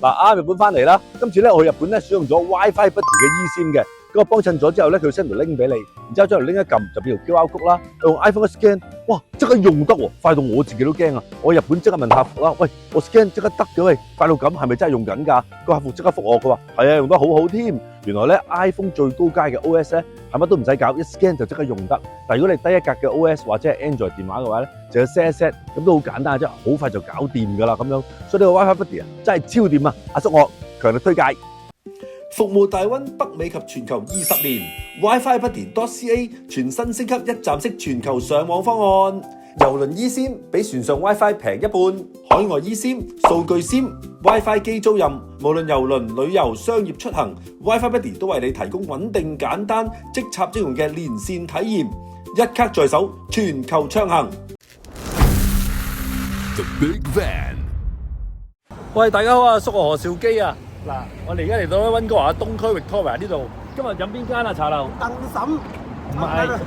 嗱，日本翻嚟啦，今次咧我去日本咧使用咗 WiFi Buddy 嘅 eSIM 嘅，咁我幫襯咗之後咧，佢 send 條 link 俾你，然之後將條 link 一撳就變條 QR code 啦，用 iPhone 一 scan， 哇，即刻用得喎，快到我自己都驚啊！我日本即刻問客服啦，喂，我 scan 即刻得嘅喂，快到咁係咪真係用緊㗎？個客服即刻覆我，佢話係啊，用得好好添。原來咧 iPhone 最高階嘅 OS 咧係乜都唔使搞，一 scan 就即刻用得。但如果你低一格嘅 OS 或者係 Android 電話嘅話咧，就要 set 一 set，咁都好簡單啫，好快就搞掂㗎啦咁樣。所以呢個 WiFi Buddy 啊，真係超掂啊！阿叔我強力推介。服務大溫北美及全球20年 ，WiFi Buddy.ca 全新升級一站式全球上網方案。郵輪 eSIM 比船上 WiFi 平一半，海外 eSIM、數據 SIM、WiFi 機租賃，無論郵輪、旅遊、商業出行 ，WiFi Buddy 都為你提供穩定、簡單、即插即用嘅連線體驗，一卡在手，全球暢行。The Big Van。喂，大家好啊，叔我何兆基啊！嗱，我哋而家嚟到咧溫哥華東區 Victoria 呢度，今日飲邊間啊茶樓？鄧嬸唔係，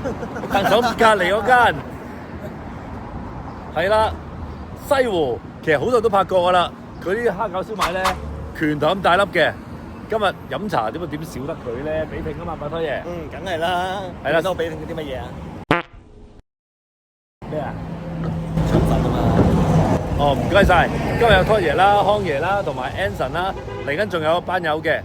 鄧嬸隔離嗰間。係啦，西湖其實好多人都拍過噶啦，佢啲蝦餃燒賣咧拳頭咁大粒嘅。今日飲茶點少得佢咧？比拼啊嘛，拜託爺。梗係啦。係啦，都比拼嗰啲乜嘢啊？咩啊？腸粉啊嘛。哦，唔該晒，今日有拖爺啦、康爺啦，同埋 Anson 啦，嚟緊仲有一班友嘅。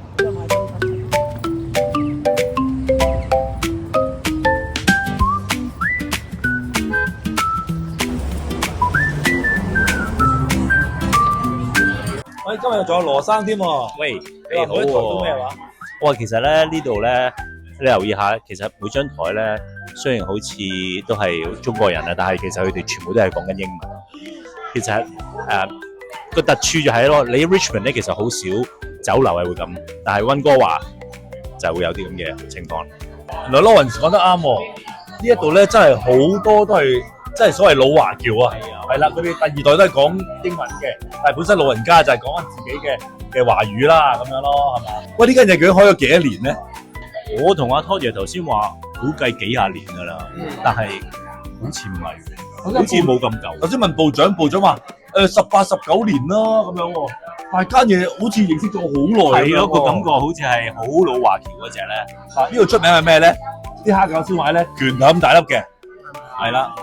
喂，今日仲有羅生添喎。喂，你話每一台都咩話？我話其實咧呢度咧，你留意下，其實每張台咧，雖然好似都係中國人啊，但係其實佢哋全部都係講緊英文。其實個特處就係咯，你 Richmond 咧其實好少酒樓係會咁，但係溫哥華就會有啲咁嘅情況。原來 Lawrence 講得啱喎，呢一度咧真係好多都係即係所謂老華僑啊，係啦，佢哋第二代都係講英文嘅，但係本身老人家就係講緊自己嘅華語啦，咁樣咯，係嘛？喂，呢間嘢究竟開咗幾多年咧？我同阿拖爺頭先話估計幾廿年㗎啦，但係好似唔係，好似冇咁舊。頭先問部長，部長話18、19年啦咁樣喎，但係間嘢好似認識咗好耐咁樣喎。係咯，個感覺好似係好老華僑嗰隻咧。啊，呢度出名係咩咧？啲蝦餃燒賣咧，拳頭咁大粒嘅，係啦。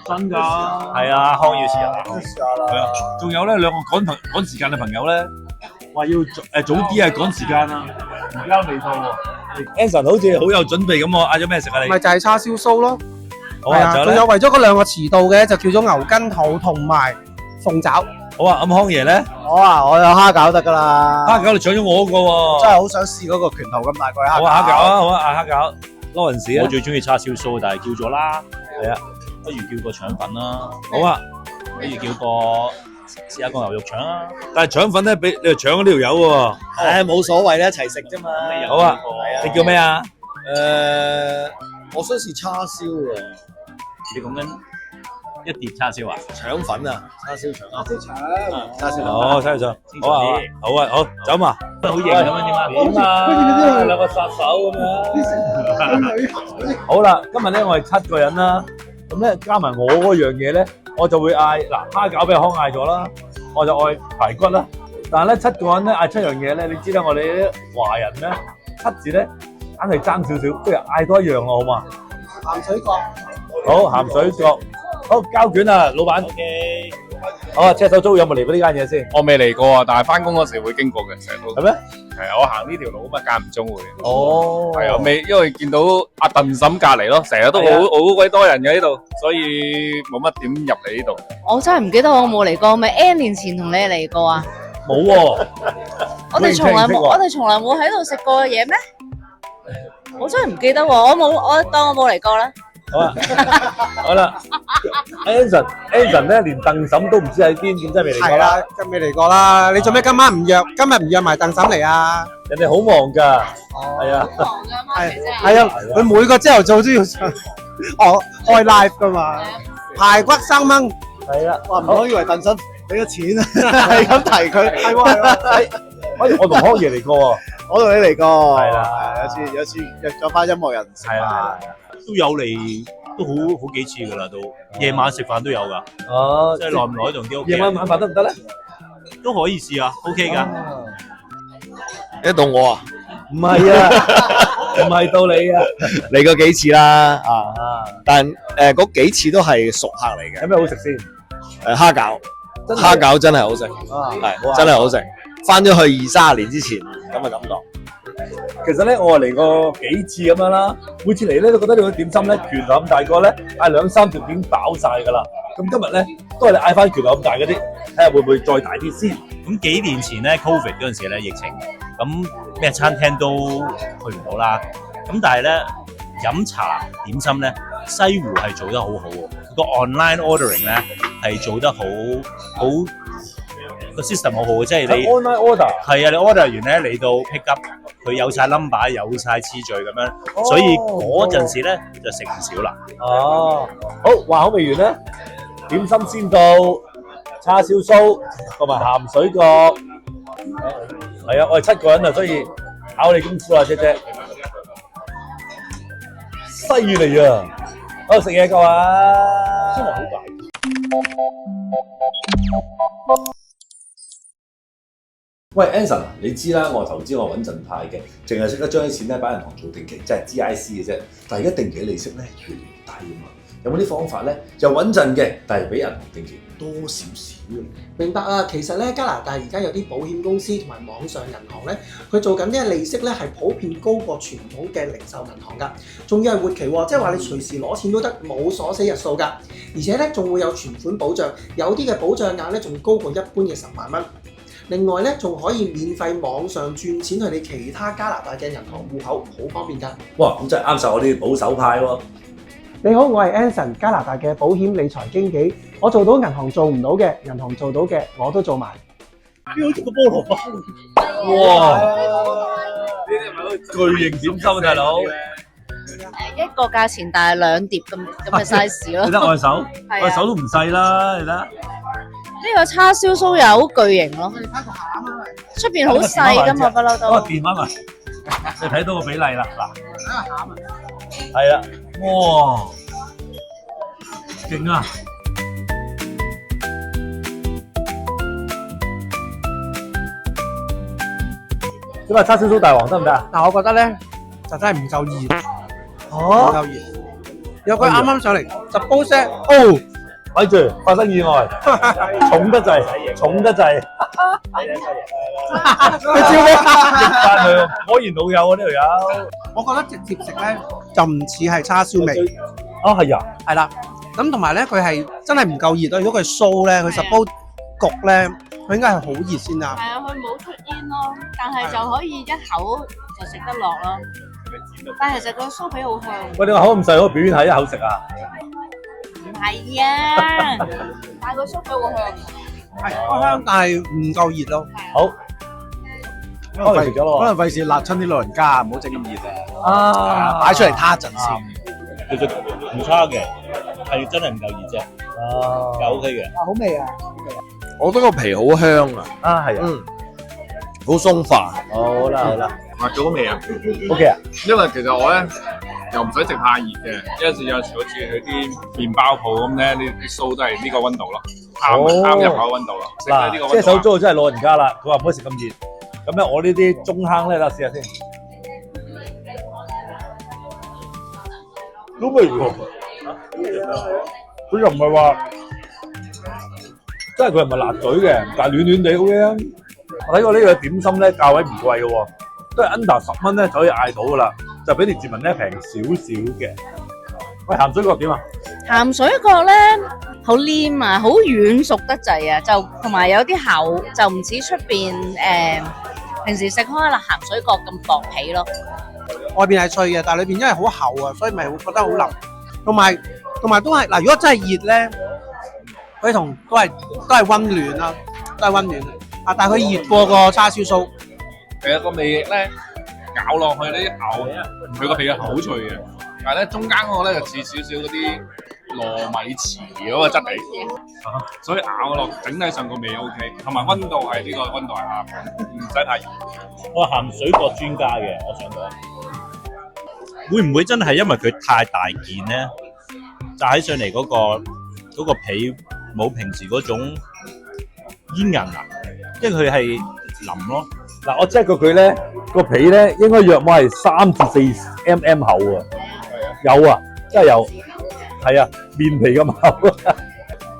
真㗎，係啊，康要試下，係啊，仲有咧兩個趕時間嘅朋友咧，話要早啲啊趕時間啊，而家未到喎。Anson 好似好有準備咁喎，嗌咗咩食啊你？咪就係叉燒酥咯。好啊，仲有為咗嗰兩個遲到嘅，就叫咗牛筋肚同埋鳳爪。好啊，咁康爺咧？我有蝦餃得㗎啦。蝦餃你搶咗我嗰個喎，真係好想試嗰個拳頭咁大個蝦餃。好啊，蝦餃啊，好啊，嗌蝦餃。Lawrence啊，我最中意叉燒酥，但係叫咗啦。係啊，不如叫個腸粉啦。好啊，不如叫個試下個牛肉腸啊。但係腸粉咧，俾你又搶咗呢條友喎。唉，冇所謂咧，一齊食啫嘛。好啊，你叫咩啊？我想試叉燒喎。你講緊一碟叉燒啊？腸粉啊，叉燒腸。叉燒哦，睇上，好啊，好啊，好，走嘛。好型咁樣點啊？點啊？兩個殺手咁樣。好啦，今日咧我係7個人啦，咁咧加埋我嗰樣嘢咧，我就會嗌嗱蝦餃俾阿康嗌咗啦，我就嗌排骨啦。但係咧7個人咧嗌7樣嘢咧，你知啦，我哋啲華人咧7字咧硬係爭少少，不如嗌多一樣啊，好嘛？鹹水角。好，鹹水角。好，膠卷啊，老闆。OK。好啊，車手租有冇嚟過呢間嘢先？我未嚟過啊，但係翻工嗰時會經過嘅，成日都係咩？係啊，我行呢條路咁啊，間唔中會。哦，係啊，因為見到阿鄧嬸隔離咯，成日都好鬼多人嘅呢度，所以冇乜點入嚟呢度。我真係唔記得我冇嚟過，咪 N 年前同你嚟過啊？冇喎，我哋從來冇喺度食過嘢咩？我真係唔記得喎，我當我冇嚟過啦。好啊，好啦，Anson 咧連鄧嬸都唔知喺邊，點真係未嚟過啦？係啦，今未嚟過啦。你做咩今晚唔約？今日唔約埋鄧嬸嚟啊？人哋好忙㗎，係啊，忙㗎嘛，姐姐。係啊，佢每個朝頭早都要上開 live 㗎嘛。排骨生炆，係啦，哇！唔好以為鄧嬸俾咗錢啊，係咁提佢。係喎係喎，我同康爺嚟過喎，我同你嚟過。係啦，有次約咗班音樂人食飯。係啦，都有嚟，都好幾次㗎啦，都夜晚食飯都有㗎。哦，即係耐唔耐同啲屋企人夜晚晚飯得唔得咧？都可以試啊，OK 㗎。一到我啊，唔係啊，唔係到你啊。嚟過幾次啦但嗰幾次都係熟客嚟嘅。有咩好食先？蝦餃，蝦餃真係好食，係真係好食。翻咗去20-30年之前咁嘅感覺。其實咧，我係嚟過幾次咁樣啦，每次嚟咧都覺得你個點心咧拳頭咁大個咧，嗌2-3條已經飽晒㗎啦。咁今日咧都係你嗌翻拳頭咁大嗰啲，睇下會唔會再大啲先。咁幾年前咧 ，Covid 嗰陣時咧疫情，咁咩餐廳都去唔到啦。咁但係咧飲茶點心咧，西湖係做得好好喎。個 online ordering 咧係做得好個 system 好好嘅，即係你 online order 係啊，你 order 完咧嚟到 pick up，佢有晒 number， 有晒次序咁樣，所以嗰陣時咧就食唔少啦。哦，好，話口未完咧，點心先到，叉燒酥同埋鹹水角。係啊，我哋7個人啊，所以考你功夫啊，姐姐。犀利啊！好食嘢夠啊！真係好大。喂 ，Anson， 你知啦，我投資我穩陣派嘅，淨係識得將啲錢咧擺銀行做定期，即係 GIC 嘅啫。但係而家定期利息咧越嚟越低啊嘛，有冇啲方法咧又穩陣嘅，但係比銀行定期多少少？明白啊，其實咧加拿大而家有啲保險公司同埋網上銀行咧，佢做緊啲利息咧係普遍高過傳統嘅零售銀行㗎，仲要係活期喎，即係話你隨時攞錢都得，冇鎖死日數㗎，而且咧仲會有存款保障，有啲嘅保障額咧仲高過一般嘅10萬蚊。另外咧，仲可以免費網上轉錢去你其他加拿大嘅銀行戶口，好方便㗎。哇，咁真係啱晒我啲保守派喎。你好，我係 Anson， 加拿大嘅保險理財經紀，我做到銀行做唔到嘅，銀行做到嘅我都做埋。邊好似個菠蘿包？哇！呢啲係咪巨型點心啊，大佬？一個價錢但係2碟咁嘅 size 咯。你睇我手，係啊我手都唔細啦，你睇。呢個叉燒酥又好巨型咯，出邊好細噶嘛，不嬲都。電話埋，你睇到個比例啦，嗱，係啦，哇，勁啊！咁啊，叉燒酥大王得唔得啊？但我覺得咧就真係唔夠熱，唔哦，夠熱。有佢啱啱上嚟，suppose 哦，咪住，發生意外，重得滯，重得滯，佢照你。翻佢，果然老友啊呢條友。我覺得直接食咧就唔似係叉燒味，啊，係啊，係啦。咁同埋咧，佢係真係唔夠熱咯。如果佢酥咧，佢 suppose 焗咧，佢應該係好熱先啱。係啊，佢冇出煙咯，但係就可以一口就食得落咯。但係其實個酥皮好香。喂，你話口咁細，可以表演下一口食啊？唔係啊，但係個酥皮好香。係好香，但係唔夠熱咯。好，開嚟食咗咯可能費事辣親啲老人家，唔好整咁熱啊！啊，擺出嚟攤陣先。其實唔差嘅，係真係唔夠熱啫，哦，又 OK 嘅。好味啊！我覺得個皮好香啊，啊係啊，好鬆化。好啦好啦辣咗未啊？ ，OK 啊，因為其實我咧又唔使食太熱嘅，有時好似去啲麵包鋪咁咧，呢啲酥都係呢個溫度咯，啱入口溫度咯。食呢嗱，個即係手溫度租真係老人家啦，佢話唔可以食咁熱，咁咧我呢啲中坑咧，等我試下先，都味喎，佢又唔係話，即係佢又唔係辣嘴嘅，但係暖暖地 OK 啊。我睇過呢個點心咧，價位唔貴嘅喎，都係 under 10蚊咧就可以嗌到噶啦，就比列治文咧平少少嘅。喂，鹹水角點啊？鹹水角咧好黏啊，好軟熟得滯啊，就同埋有啲厚，就唔似出邊平時食開啦鹹水角咁薄皮咯。外邊係脆嘅，但係裏邊因為好厚啊，所以咪會覺得好腍。同埋都係嗱，如果真係熱咧，佢都係温暖啦，都係温暖啊！但係佢熱過個叉燒酥。其實個味咧咬落去呢咬，佢個皮係好脆嘅，但係咧中間嗰個咧就似少少嗰啲糯米糍嗰個質地，所以咬落整體上個味 OK，同埋温度係呢個温度係啱，唔使太熱。我係鹹水角專家嘅，我想講，會唔會真係因為佢太大件咧，炸起上嚟嗰個皮冇平時嗰種煙韌啊？因為佢係腍咯。嗱，我 check 過佢咧，個皮咧應該約莫係3至4 mm 厚啊。有啊，真係有。係啊，面皮咁厚。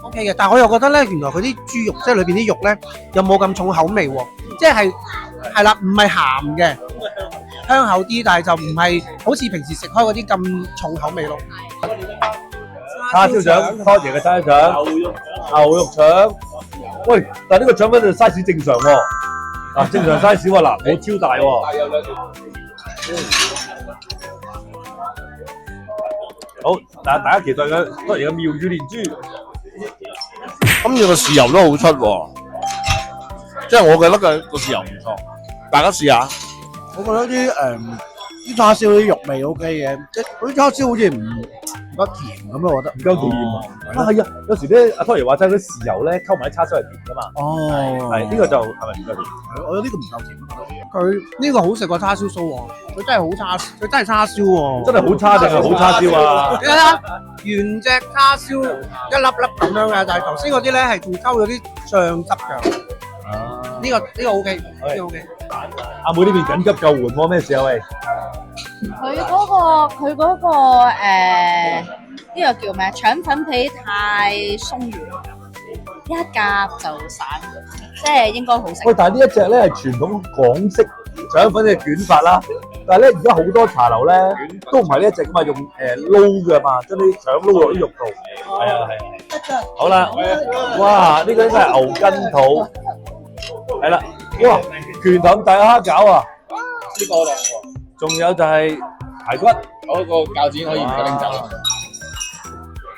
OK 嘅，但係我又覺得咧，原來佢啲豬肉即係裏邊啲肉咧，又冇咁重口味喎，即係啦，唔係鹹嘅，香口啲，但係就唔係好似平時食開嗰啲咁重口味咯。叉燒腸，多謝嘅叉燒腸，牛肉腸。喂，但係呢個腸粉嘅 size 正常喎，嗱正常 size 喎，嗱冇超大喎。好，大家期待嘅多謝嘅妙語連珠。今次個豉油都好出喎，即係我覺得個豉油唔錯，大家試下。我覺得啲叉燒啲肉味 OK 嘅，即係嗰啲叉燒好似唔得甜咁咯，我覺得唔夠甜啊！係啊，有時咧阿Tory話齋嗰啲豉油咧溝埋啲叉燒係甜噶嘛。哦，係呢個就係咪唔夠甜？我覺得呢個唔夠甜。佢呢個好食過叉燒酥喎，佢真係好叉，佢真係叉燒喎。真係好叉定係好叉燒啊？你睇下原隻叉燒一粒粒咁樣嘅，但係頭先嗰啲咧係仲溝咗啲醬汁㗎。呢個 OK， 呢個 OK。阿妹呢邊緊急救援喎，咩事啊喂？佢嗰個呢個叫咩？腸粉皮太鬆軟，一夾就散，即係應該好食。喂，但係呢一隻咧係傳統港式腸粉嘅捲法啦，但係咧而家好多茶樓咧都唔係呢一隻噶嘛，用撈㗎嘛，將啲腸撈落啲肉度。係啊係啊。好啦，哇！呢個應該係牛筋肚。係啦，哇！拳頭咁大個蝦餃啊！呢個靚喎，仲有就係排骨，嗰個鉸剪可以唔使拎走。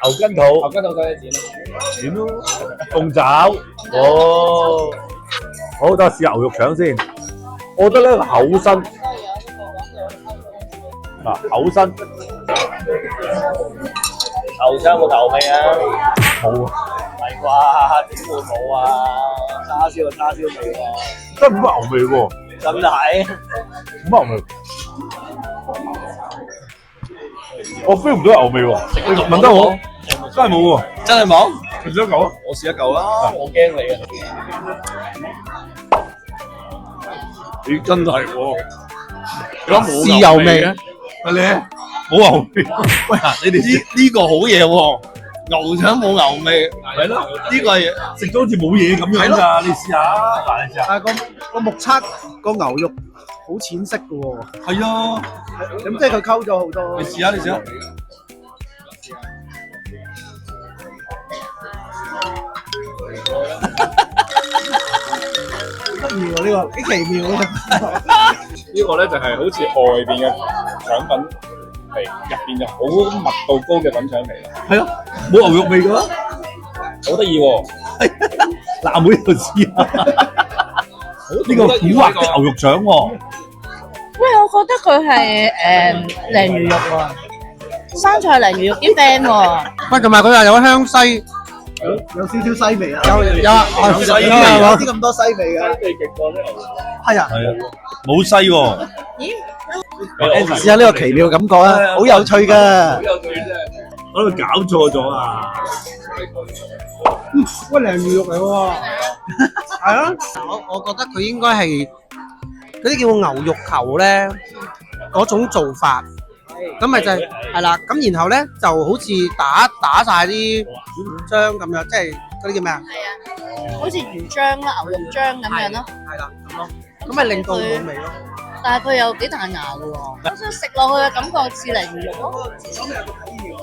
牛筋肚，牛筋肚使幾錢？點咯？鳳爪，哦，好，等我試下牛肉腸先。我覺得咧厚身，嗱厚身，牛腸冇牛味啊？冇啊，係啩？點會冇啊？叉燒就叉燒味喎，真係冇乜牛味喎，真係冇乜牛味。我 feel 唔到牛味喎，你問得我，真係冇喎，真係冇。你想講？我試一嚿啦，我驚你啊！你真係喎，你講冇豉油味啊你冇牛味。喂，你哋呢個好嘢喎，牛腸冇牛味，係咯，呢個係食咗好似冇嘢咁樣㗎，你試下，嗱你試下。但係個目測個牛肉好淺色嘅喎，係啊，咁即係佢溝咗好多。你試下，你試下。得意喎呢個，幾奇妙啊！呢個咧就係好似外邊嘅腸粉皮，入邊就好密度高嘅粉腸皮，係啊，冇牛肉味㗎，好得意喎！嗱，阿妹度試下。呢個古惑的牛肉腸喎。喂，我覺得佢係鯪魚肉喎，生菜鯪魚肉啲 band 喎。喂，同埋佢又有香西，有少少西味啊！有啊，有啲咁多西味嘅，係啊，係啊，冇西喎。咦？試下呢個奇妙感覺啊，好有趣㗎！我度搞錯咗啊！喂，鯪魚肉嚟喎，係啊，我覺得佢應該係嗰啲叫牛肉球咧嗰種做法，咁咪就係啦，咁然後咧就好似打晒啲漿咁樣，即係嗰啲叫咩啊？係啊，好似魚漿啦、牛肉漿咁樣咯。係啦，咁咯，咁咪令到冇味咯。但係佢有幾彈牙嘅喎，我想食落去嘅感覺似鯪魚肉咯。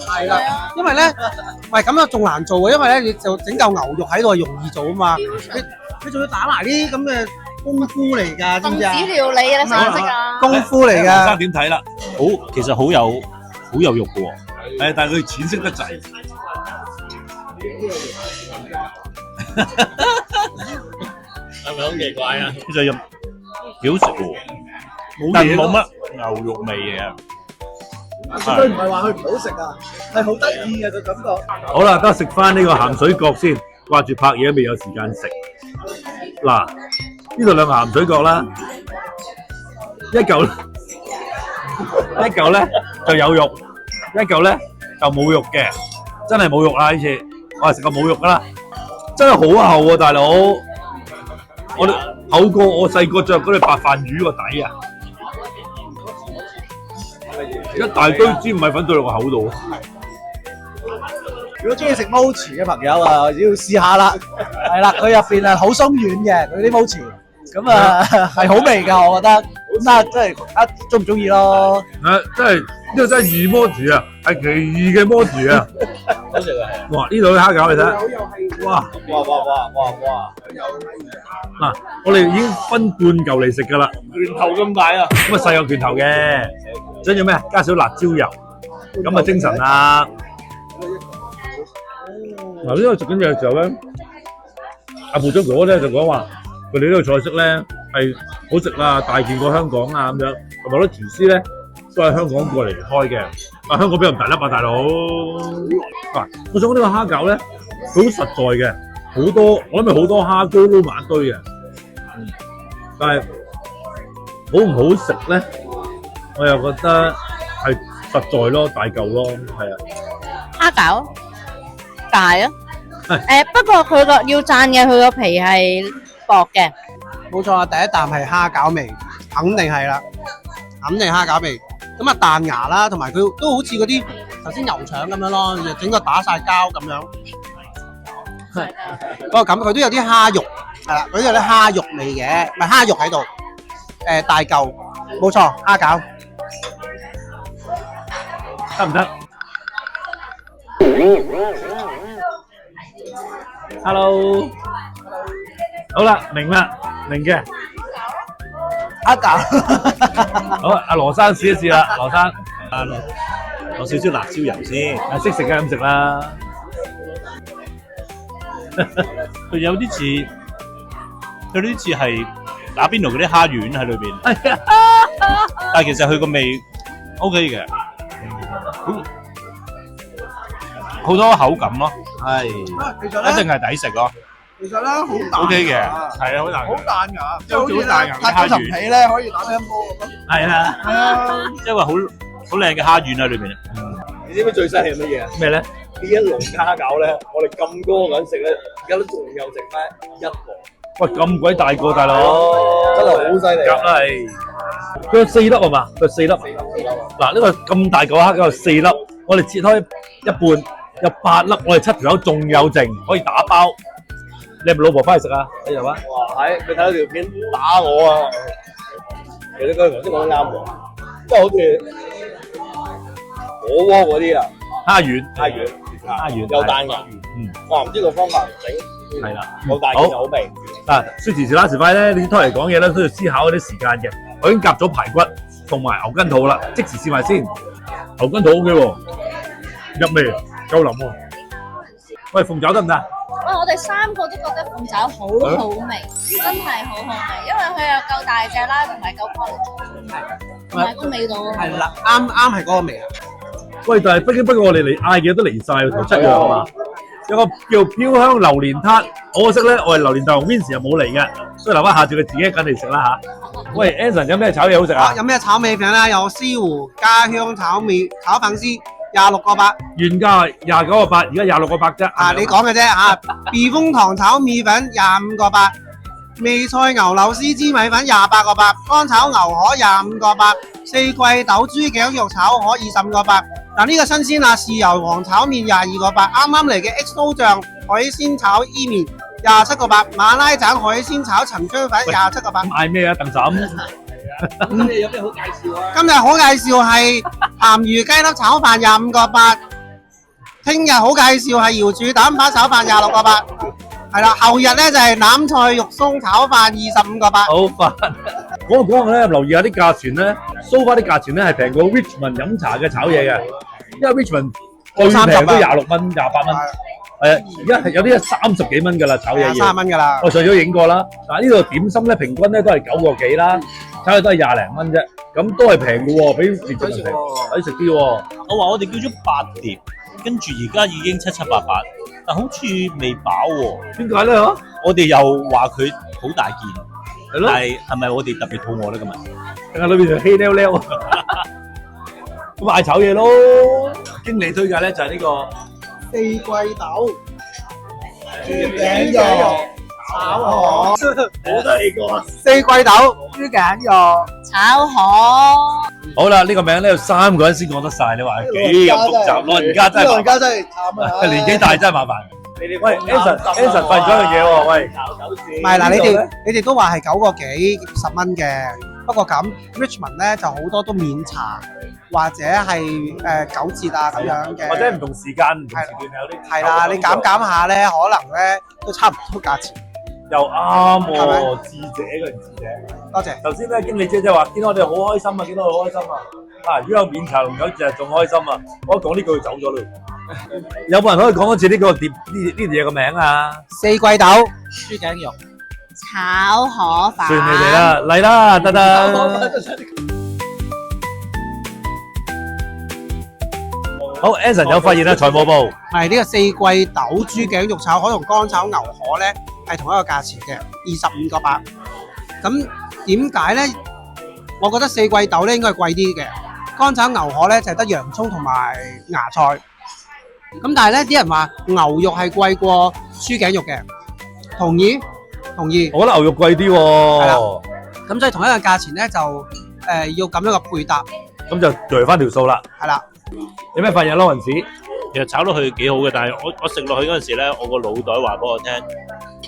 係啦，因為咧，唔係咁樣仲難做嘅，因為咧你就整嚿牛肉喺度係容易做啊嘛，你仲要打埋啲咁嘅功夫嚟㗎，知唔知啊？分子料理啊，你識唔識啊？功夫嚟生㗎，點睇啦？其實好有肉嘅喎。係，但係佢淺色得滯。係咪好奇怪啊？其實又幾好食嘅喎，但係冇乜牛肉味嘅。佢唔係話佢唔好食啊，係好得意嘅個感覺。好啦，得食翻呢個鹹水角先，掛住拍嘢未有時間食。嗱，呢度兩個鹹水角啦，一嚿咧就有肉，一嚿咧就冇肉嘅，真係冇肉啦呢次，我係食個冇肉噶啦，真係好厚喎大佬。我哋厚過我細個着嗰啲白飯魚個底啊！一大堆芝麻粉對落個口度。如果中意食 mochi 嘅朋友啊，要試下啦。係啦，佢入邊係好鬆軟嘅，佢啲 mochi，咁啊係好味㗎，我覺得。咁啊，真係中唔中意咯？真係呢個真係二摩住啊，係奇異嘅摩住啊！好食啊！哇！呢度啲蝦餃你睇，哇！嗱，我哋已經分半嚿嚟食㗎啦，拳頭咁大啊！咁啊細有拳頭嘅，想要咩？加少辣椒油，咁啊精神啦！嗱，呢個食緊嘢嘅時候咧，阿部長哥哥咧就講話，佢哋呢個菜式咧係好食啦，大件過香港啊咁樣，同埋啲廚師咧都係香港過嚟開嘅。啊，香港邊有咁大粒啊，大佬！嗱，我想講呢個蝦餃咧，佢好實在嘅，好多我諗係好多蝦膏撈埋一堆嘅，但係好唔好食咧？我又覺得係實在咯，大嚿咯，係啊。蝦餃大啊！不過佢個要讚嘅，佢個皮係薄嘅。冇錯啊，第一啖係蝦餃味，肯定係啦，肯定蝦餃味。咁啊彈牙啦，同埋佢都好似嗰啲頭先油腸咁樣咯，就整個打晒膠咁樣。不過咁佢都有啲蝦肉，係啦，佢都有啲蝦肉味嘅，唔係蝦肉喺度。大嚿，冇錯，蝦餃得唔得？Hello， 好啦，明嘅。蝦餃，好，阿羅生試一試啦，羅生，攞少少辣椒油先。識食嘅咁食啦。佢有啲似係打邊爐嗰啲蝦丸喺裏邊，但係其實佢個味 OK 嘅，好多口感咯，係其實咧一定係抵食咯。其實咧好彈 OK 嘅，係啊，好彈，好彈牙，即係好似好彈牙嘅拍嗰層皮咧可以打乒乓波咁。係啊，係啊，因為好靚嘅蝦丸喺裏邊。你知唔知最犀利係乜嘢啊？咩咧？呢一籠蝦餃咧，我哋咁多個人食咧，而家都仲有剩翻一籠。喂，咁鬼大個大佬，真係好犀利。夾啦係，佢有4粒係嘛？佢有4粒。嗱，呢個咁大嚿蝦餃有4粒，我哋切開一半，有8粒，我哋7條友仲有剩，可以打包。你係咪老婆翻去食啊？喺度啊？哇！係佢睇到條片打我啊！其實佢頭先講得啱喎，即係好似火鍋嗰啲啊，蝦丸有彈牙。哇！唔知個方法唔整，係啦，好大件又好味。嗱，說時遲那時快咧，你拖嚟講嘢咧都要思考嗰啲時間嘅。我已經夾咗排骨同埋牛筋肚啦，即時試埋先。牛筋肚 OK 喎，入味夠腍喎。喂，鳳爪得唔得？哇！我哋3個都覺得鳳爪好好味，真係好好味，因為佢又夠大隻啦，同埋夠乾，同埋個味道係啦，啱係嗰個味啊！喂，但係不過我哋嚟嗌嘅都嚟晒喎，頭7樣係嘛？有個叫飄香榴蓮撻，可惜咧我係榴蓮大王 Vince 又冇嚟嘅，所以留翻下次佢自己一緊嚟食啦嚇。喂 ，Anson 有咩炒嘢好食啊？有咩炒米粉咧？有西湖家鄉炒粉絲26個8，原價29個8，而家26個8啫。啊，你講嘅啫嚇。避風塘炒米粉25個8，味菜牛柳絲芝米粉28個8，乾炒牛河25個8，四季豆豬頸肉炒河25個8。嗱，呢個新鮮辣豉油皇炒麵22個8，啱啱嚟嘅 XO 醬海鮮炒伊麵27個8，馬拉盞海鮮炒陳姜粉27個8。嗌咩啊，鄧嬸？咁你有咩好介紹啊？今日好介紹係鹹魚雞粒炒飯25個8，聽日好介紹係瑤柱蛋花炒飯26個8，係啦，後日咧就係欖菜肉鬆炒飯25個8。好快，講下咧，留意下啲價錢咧，so far啲價錢咧係平過 Richmond 飲茶嘅炒嘢嘅，因為 Richmond 最平都26蚊、28蚊，係啊，而家係有啲30幾蚊㗎啦，炒嘢要30蚊㗎啦。我上咗影過啦，嗱呢度點心咧平均咧都係9個幾啦，炒嘢都係20零蚊啫，咁都係平嘅喎，比平時平，抵食啲喎。我話我哋叫咗8碟，跟住而家已經7、7、8、8，但好似未飽喎。點解咧嚇？我哋又話佢好大件，係咯，但係咪我哋特別肚餓咧今日？定係裏邊就稀溜溜？咁嗌炒嘢咯。經理推介咧就係呢個四季豆、豬頸肉、炒河，我都嚟過。四季豆、豬頸肉、炒河。好啦，呢個名咧有3個人先講得晒，你話幾咁複雜？老人家真係麻煩，家真係慘啊！年紀大真係麻煩。喂，Anson 發現咗一樣嘢喎，喂，唔係嗱，你哋都話係9個幾10蚊嘅，不過咁 Richmond 咧就好多都免查或者係9折啊咁樣嘅，或者唔同時間、唔同時段有啲係啦，你減下咧，可能咧都差唔多價錢。又啱係咪喎，智者嘅智者。多謝。頭先咧，經理姐姐話見到我哋好開心啊，見到我好開心啊！啊，如果有免查同9折仲開心啊！我一講呢句就走咗啦。有冇人可以講多次呢個碟呢條嘢個名啊？四季豆、豬頸肉、炒河飯。算你哋啦，嚟啦，得得。好 ，Anson 有發現啦，財務部係呢個四季豆豬頸肉炒河同乾炒牛河咧係同一個價錢嘅，25個8。咁點解咧？我覺得四季豆咧應該係貴啲嘅，乾炒牛河咧就係得洋葱同埋芽菜。咁但係咧啲人話牛肉係貴過豬頸肉嘅，同意？同意。我覺得牛肉貴啲係啦喎，咁所以同一個價錢咧就要咁樣嘅配搭，咁就對翻條數啦。係啦。有咩發現啊，Lawrence？其實炒落去幾好嘅，但係我食落去嗰陣時咧，我個腦袋話俾我聽，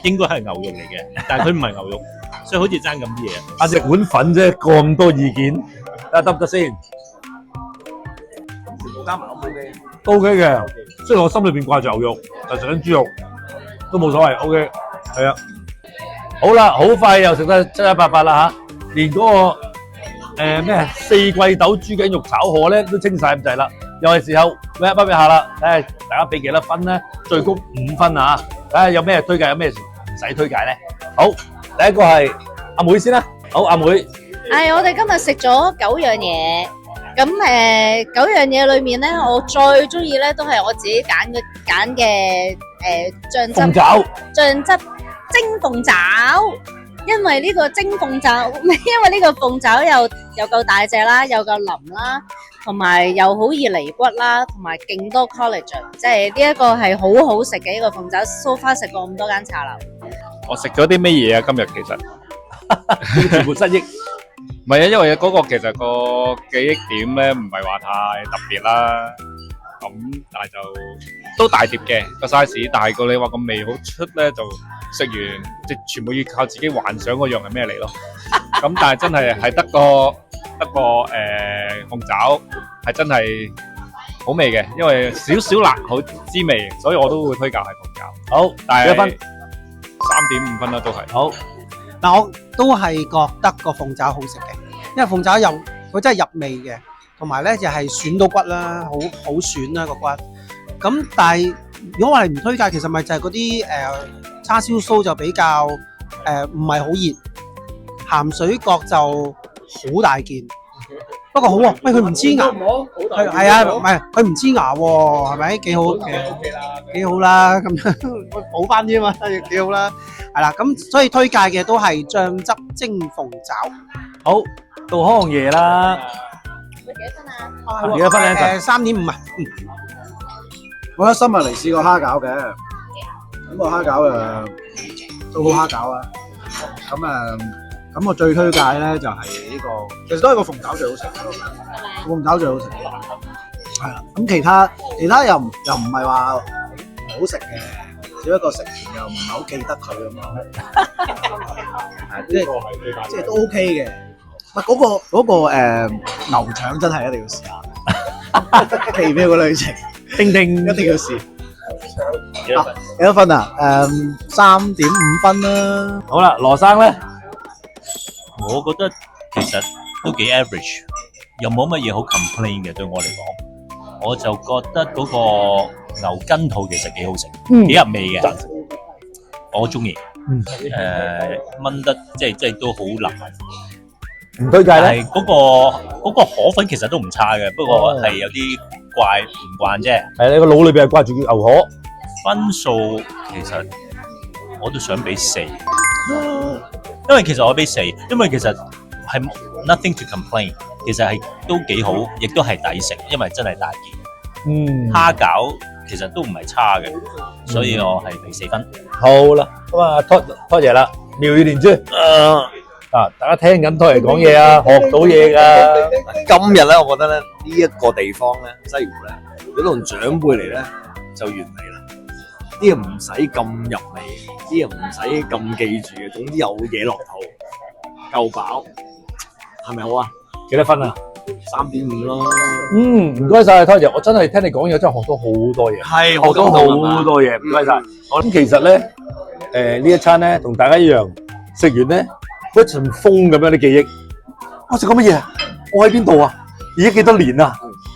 應該係牛肉嚟嘅，但係佢唔係牛肉，所以好似爭咁啲嘢。啊，隻碗粉啫，咁多意見，得唔得先加埋 OK 嘅。 ？OK 嘅，雖然我心裏邊掛住牛肉，就食緊豬肉，都冇所謂。OK，係啊。好啦，好快又食得七七八八啦嚇，連嗰個咩四季豆豬頸肉炒河咧都清晒咁滯啦。又係時候 wrap up 一下啦，睇下大家俾幾多分咧？最高5分啊！睇下有咩推介，有咩唔使推介咧？好，第一個係阿妹先啦。好，阿妹，我哋今日食咗9樣嘢，咁9樣嘢裏面咧，我最中意咧都係我自己揀嘅醬汁鳳爪。蒸鳳爪，因為呢個蒸鳳爪，因為呢個鳳爪又夠大隻啦，又夠腍啦，同埋又好易離骨啦，同埋勁多 collagen， 即係呢一個係好好食嘅一個鳳爪。So far 食過咁多間茶樓，我食咗啲咩嘢啊？今日其實全部失憶。唔係啊，因為嗰個其實個記憶點咧唔係話太特別啦。咁但係就都大碟嘅個 size，但係你話個味好出咧，就食完即係全部要靠自己幻想嗰樣係咩嚟咯。咁但係真係得個鳳爪係真係好味嘅，因為少少辣好滋味，所以我都會推介係鳳爪。好，但係1分3.5分啦，都係。好，嗱，我都係覺得個鳳爪好食嘅，因為鳳爪佢真係入味嘅，同埋咧就係選到骨啦，好選啦個骨。咁但係如果我哋唔推介，其實咪就係嗰啲叉燒酥就比較唔係好熱，鹹水角就好大件。不過好喎，喂佢唔黐牙，係啊，唔係佢唔黐牙喎，係咪幾好？幾好啦，咁樣補翻啲啊嘛，幾好啦。係啦，咁所以推介嘅都係醬汁蒸鳳爪。好，到康爺啦。幾多分啊？幾多分咧3.5啊。我喺新聞嚟試過蝦餃嘅，咁個蝦餃都好蝦餃啊。咁我最推介咧就係呢個，其實都係個鳳爪最好食，鳳爪最好食。係啦，咁其他又唔係話好食嘅，只不過食完又唔係好記得佢咁咯。係即係都 OK 嘅。喂，嗰個牛腸真係一定要試下，奇妙嘅旅程。叮叮，一定要試。幾多分？幾多分啊？3.5分啦。好啦，羅生咧，我覺得其實都幾 average，又冇乜嘢好 complain 嘅對我嚟講，我就覺得嗰個牛筋肚其實幾好食，幾入味嘅，我中意。炆得即係都好腍。唔推介但咧。係嗰個河粉其實都唔差嘅，不過係有啲唔慣啫。係你個腦裏邊係掛住牛河。分數其實我都想俾4，因為其實我俾4，因為其實係 nothing to complain， 其實係都幾好，亦都係抵食，因為真係大件。蝦餃其實都唔係差嘅，所以我係俾4分。好啦，咁啊，拖爺啦，妙語連珠。大家聽緊拖爺講嘢啊，學到嘢㗎。今日咧，我覺得咧呢一個地方咧，西湖咧，如果同長輩嚟咧就完美啦。啲嘢唔使咁入味，啲嘢唔使咁記住嘅，總之有嘢落肚，夠飽，係咪好啊？幾多分啊？3.5咯。唔該晒拖爺，我真係聽你講嘢，真係學到好多嘢，係學到好多嘢，唔該晒。我諗其實咧，呢一餐咧同大家一樣，食完咧好似陣風咁樣啲記憶。我食過乜嘢啊？我喺邊度啊？而家幾多年啊？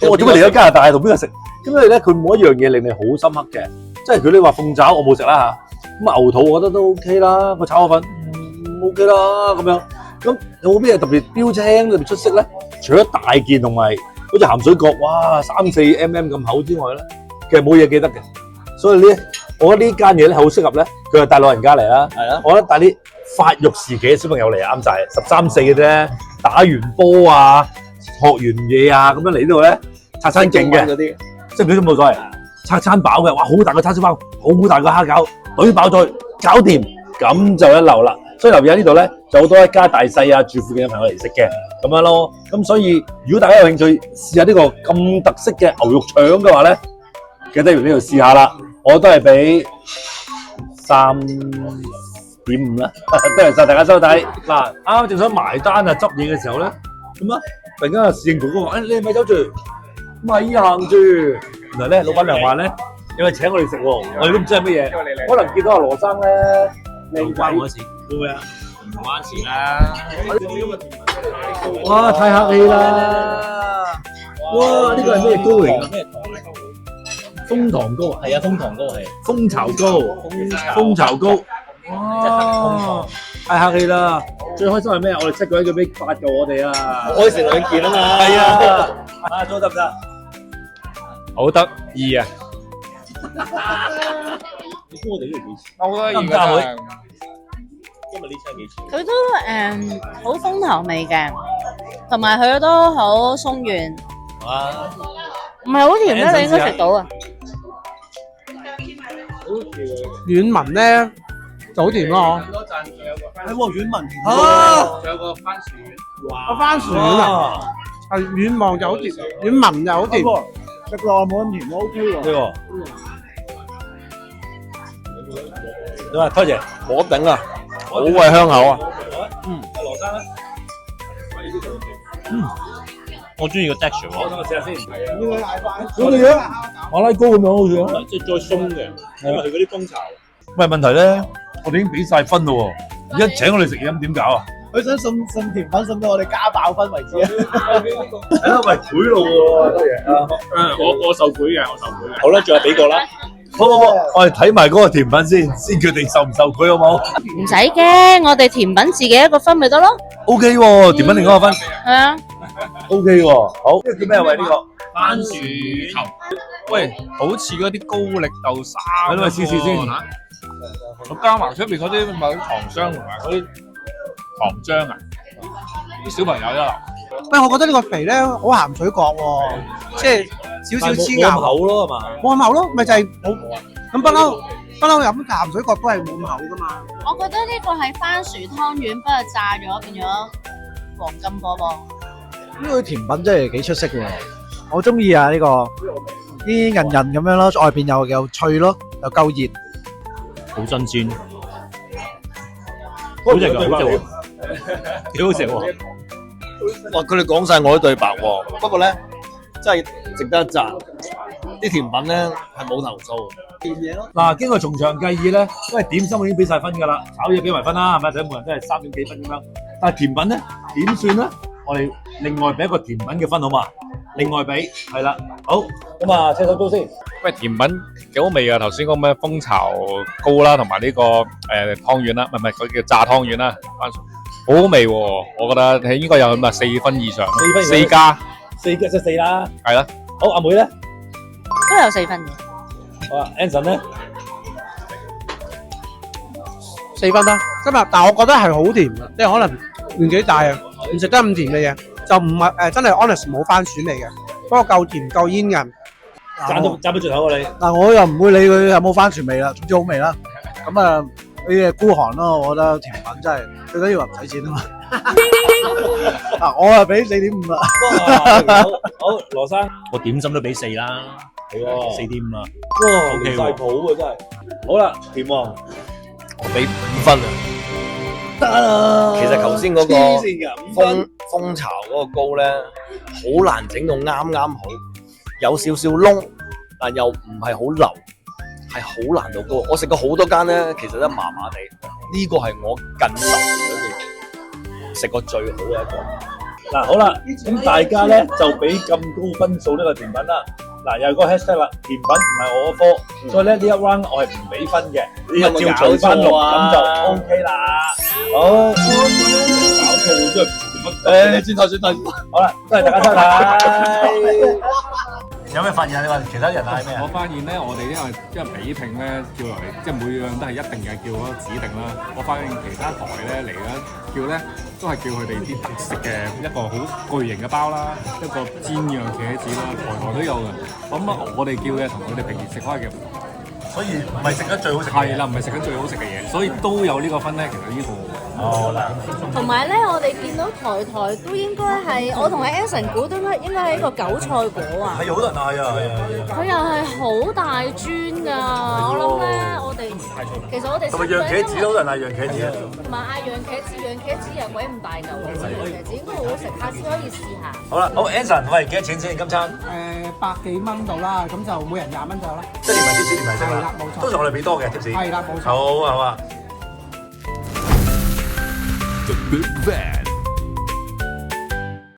我做乜嚟咗加拿大同邊個食？咁因為咧，佢冇一樣嘢令你好深刻嘅，即係佢你話鳳爪我冇食啦嚇，咁牛肚我覺得都 OK 啦，個炒河粉OK 啦咁樣。咁有冇咩特別標青特別出色咧？除咗大件同埋好似鹹水角，哇3-4 mm 咁厚之外咧，其實冇嘢記得嘅。所以呢，我覺得呢間嘢咧好適合咧，佢係帶老人家嚟啦。係啊，我覺得帶啲發育時期嘅小朋友嚟啱晒，13、14嘅啫，打完波啊，學完嘢啊，咁樣嚟呢度咧，拆餐勁嘅，即係佢都冇所謂，拆餐飽嘅，哇，好大個叉燒包，好大個蝦餃，懟飽再搞掂，咁就一流啦。所以留意喺呢度咧，就好多一家大細啊，住附近嘅朋友嚟食嘅，咁樣咯。咁所以如果大家有興趣試下呢個咁特色嘅牛肉腸嘅話咧，記得嚟呢度試下啦。我都係俾3.5啦。多謝晒大家收睇。嗱，啱啱正想埋單啊，執嘢嘅時候咧，咁啊，突然間侍應哥哥話：，你係咪走住？咪行住。原來咧，老闆娘話咧，因為請我哋食喎，我哋都唔知係乜嘢。可能見到阿羅生咧，唔關我事，會唔會啊？唔關事啦。哇！太客氣啦！哇！呢個係咩糕嚟㗎？蜂糖糕啊，係啊，蜂糖糕係。蜂巢糕，蜂巢糕。哇！太客氣啦！最開心係咩啊？我哋7個人叫俾8個我哋啊！我食2件啊嘛。係啊！啊，做得唔得？好得意啊！你估我哋呢度幾錢？好得意金家會㗎。今日呢餐幾錢？佢都好蜂糖味嘅，同埋佢都好鬆軟，啊！唔係好甜咧，你應該食到啊！軟紋咧就好甜咯，係喎，軟紋啊！仲有個番薯丸。個番薯軟啊，係軟望就好甜，軟紋就好甜。食落冇咁甜喎 ，OK 喎。呢個點啊？多謝，冇得頂啊，好鬼香口啊！阿羅生咧，我中意個 texture 喎，等我試下先。咁嘅樣，馬拉糕咁樣好似啊。即係再鬆嘅，因為佢嗰啲蜂巢。喂，問題咧，我哋已經俾晒分咯喎，而家請我哋食嘢咁點搞啊？佢想送甜品送到我哋加爆分為止啊！係咯，喂，賄賂喎，多謝。我受賄嘅，我受賄嘅。好啦，仲有俾個啦。好，我哋睇埋嗰個甜品先決定受唔受賄，好冇唔使驚，我哋甜品自己一個分咪得咯。 ？OK 喎，甜品另一個分。係啊， OK 喎，好。呢個叫咩位？呢個番薯頭，喂，好似嗰啲高力豆沙咁喎。喺度試試先我加埋出邊嗰啲咪糖霜同埋嗰啲糖漿啊，啲小朋友一流。喂，我覺得呢個肥咧好鹹水角喎，即係少少黐冇咁牙，厚咯，係嘛？冇咁厚咯，咪就係好咁不嬲飲鹹水角都係冇咁厚噶嘛。我覺得呢個係番薯湯圓，不過炸咗變咗黃金波波。呢個甜品真係幾出色喎，我中意啊呢個啲韌韌咁樣咯，外邊又脆咯，又夠熱。好新鮮，好食㗎，好食喎，幾好食喎。哇！佢哋講晒我啲對白喎，不過咧真係值得一讚。啲甜品咧係冇投訴，甜嘢咯。嗱，經過從長計議咧，因為點心我已經俾晒分㗎啦，炒嘢俾埋分啦，係咪？每人都係3點幾分咁樣。但係甜品咧點算咧？我哋另外俾一個甜品嘅分好嘛？另外俾係啦，好咁啊，車手糕先。喂，甜品幾好味啊！頭先嗰個咩蜂巢糕啦，同埋呢個湯圓啦，唔係佢叫炸湯圓啦，番薯好好味喎！我覺得係應該有咁啊4分以上，4加4即係4啦。係啦。好，阿妹咧，都有4分嘅。好啊 ，Anson 咧4分啦，今日，但係我覺得係好甜嘅，即係可能年紀大啊，唔食得咁甜嘅嘢，就唔係真係 honest 冇番薯味嘅，不過夠甜夠煙韌。讚到盡口啊你！嗱，我又唔會理佢有冇番薯味啦，總之好味啦。咁啊，呢啲孤寒咯，我覺得甜品真係最緊要話唔使錢啊嘛。嗱，我啊俾4.5啦。好，羅生，我點心都俾4啦，係喎4.5啦。哇， OK 離晒譜喎真係。好啦，甜王我俾5分啊！得啦。其實頭先嗰個黐線㗎，5分。蜂巢嗰個糕咧，好難整到啱啱好，有少少窿，但又唔係好流，係好難度糕。我食過好多間咧，其實都麻麻地。呢個係我近10年裏邊食過最好嘅一個。嗱，好啦，咁大家咧就俾咁高分數呢個甜品啦。嗱，又係個 hashtag 啦，甜品唔係我嘅科，所以咧呢一 round 我係唔俾分嘅，你有冇照除翻6咁就 OK 啦。好，搞錯真係誒，轉頭。好啦，多謝大家收睇。有咩發現啊？你話其他人嗌咩我發現咧，我哋因為比拼咧叫落嚟，即係每樣都係一定嘅叫嗰個指定啦。我發現其他台咧嚟咧叫咧都係叫佢哋啲食嘅一個好巨型嘅包啦，一個煎釀茄子啦，台都有嘅。咁啊，我哋叫嘅同佢哋平時食開嘅，所以唔係食得最好食。係啦，唔係食緊最好食嘅嘢，所以都有呢個分咧。其實呢個哦嗱，同埋咧，我哋見到台都應該係，我同阿 Anson 估都應該係一個韭菜果啊！係好多人嗌啊，係啊。佢又係好大磚㗎，我諗咧，我哋其實我哋同埋釀茄子都好多人嗌釀茄子啊。同埋嗌釀茄子又鬼咁大嚿嘅釀茄子，應該好好食，下次可以試下。好啦，好 Anson，喂，幾多錢先今餐？百幾蚊到啦，咁就每人20蚊左右啦。即係連埋貼士，連埋食啦。係啦冇錯通常我哋俾多嘅貼士。係啦，冇錯。好係嘛。 The Big Van